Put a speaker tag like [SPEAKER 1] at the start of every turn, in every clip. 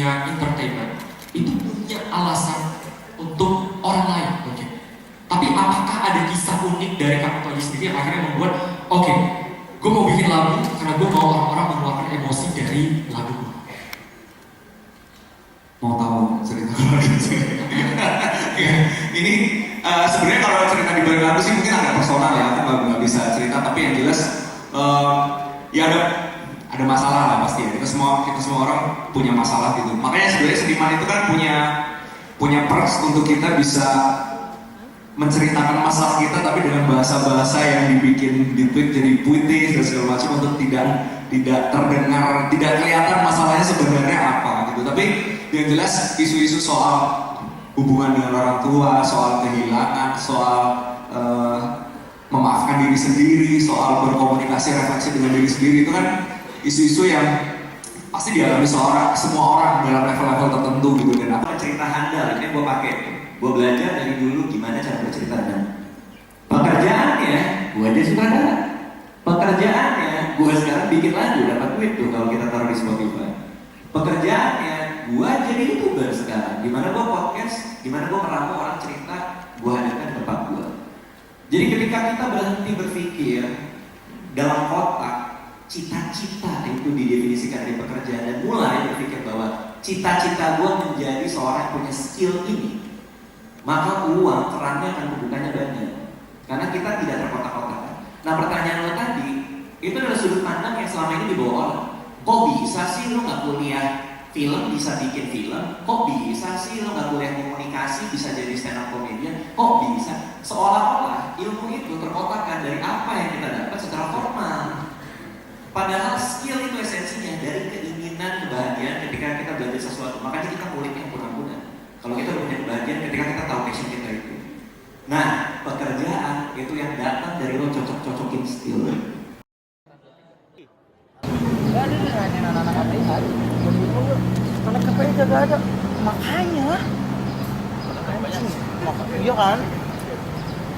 [SPEAKER 1] dunia entertainment itu punya alasan untuk orang lain, oke. Tapi apakah ada kisah unik dari Kak Kunto Aji sendiri yang akhirnya membuat, oke, gue mau bikin lagu karena gue mau orang-orang mengeluarkan emosi dari lagu gue.
[SPEAKER 2] Mau tahu cerita keluarga sih? Ini sebenarnya kalau cerita di balik lagu sih mungkin agak personal ya, aku nggak bisa cerita. Tapi yang jelas ya ada masalah lah pasti ya. Kita semua orang punya masalah gitu. Makanya sebenarnya seniman itu kan punya perks untuk kita bisa menceritakan masalah kita tapi dengan bahasa-bahasa yang dibikin di-tweet jadi puitis dan segala macam untuk tidak terdengar, tidak kelihatan masalahnya sebenarnya apa gitu. Tapi yang jelas isu-isu soal hubungan dengan orang tua, soal kehilangan, soal memaafkan diri sendiri, soal berkomunikasi refleksi dengan diri sendiri, itu kan isu-isu yang pasti dialami semua orang dalam level-level tertentu gitu. Dan
[SPEAKER 3] apa cerita handal ini gue pakai, gue belajar dari dulu gimana cara bercerita. Dan pekerjaannya gue aja sutradara, pekerjaannya gue sekarang bikin lagu dapat duit tuh kalau kita taruh di Spotify. Pekerjaannya gue jadi YouTuber sekarang, dimana gue podcast, dimana gue meramu orang cerita, gue hadirkan di tempat gue. Jadi ketika kita berhenti berpikir dalam kotak cita-cita itu didefinisikan dari pekerjaan dan mulai berpikir bahwa cita-cita gue menjadi seorang yang punya skill ini, maka uang kerannya akan membukanya banyak karena kita tidak terkotak-kotak. Nah pertanyaan lo tadi itu adalah sudut pandang yang selama ini dibawa orang. Kok bisa sih lo nggak kuliah film bisa bikin film? Kok bisa sih lo nggak kuliah komunikasi bisa jadi stand up comedian? Kok bisa? Seolah-olah ilmu itu terkotakkan dari apa yang kita dapat secara formal. Padahal skill itu esensinya dari keinginan kebahagiaan ketika kita belajar sesuatu. Makanya kita kulik yang pura-pura. Kalau kita punya kebahagiaan ketika kita tahu passion kita itu. Nah, pekerjaan itu yang datang dari lo cocok-cocokin skill.
[SPEAKER 4] Gak ada nih anak-anak APH. Anak KPI gak ada. Makanya. Iya kan?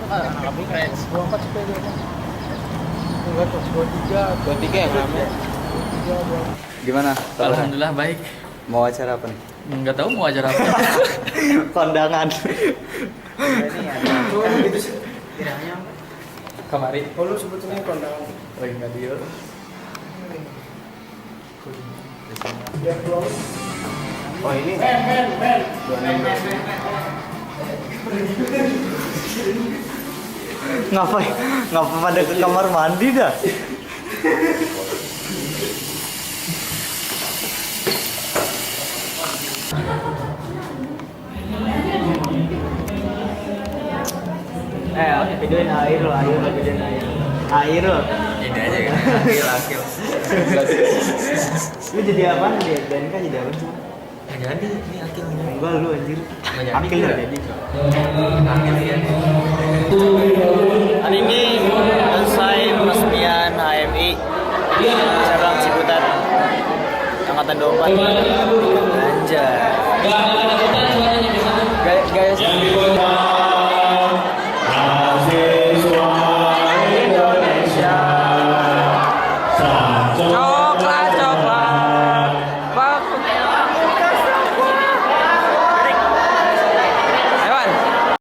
[SPEAKER 4] Anak KPI keren. 24 sepeda. 23 yang rame.
[SPEAKER 5] Gimana?
[SPEAKER 6] Alhamdulillah baik.
[SPEAKER 5] Mau acara apa nih?
[SPEAKER 6] Nggak tahu mau acara apa.
[SPEAKER 5] Kondangan.
[SPEAKER 4] Ini ada. Coba gitu sih. Kiranya
[SPEAKER 6] Kemari.
[SPEAKER 4] oh lu sebetulnya kondangan.
[SPEAKER 6] Lagi nggak deal.
[SPEAKER 4] Biar belum.
[SPEAKER 5] Oh ini. Ngapain? Ngapa pada ke kamar mandi dah?
[SPEAKER 4] Videoin air lo, videoin air. Air lo.
[SPEAKER 6] Ini aja kan. Akil.
[SPEAKER 4] Lu jadi apa nih? BNK jadi apa sih?
[SPEAKER 6] Nggak jadi. Ini akil.
[SPEAKER 4] Enggak lu anjir.
[SPEAKER 6] Nggak jadi.
[SPEAKER 4] Akil udah jadi.
[SPEAKER 6] Akil ya.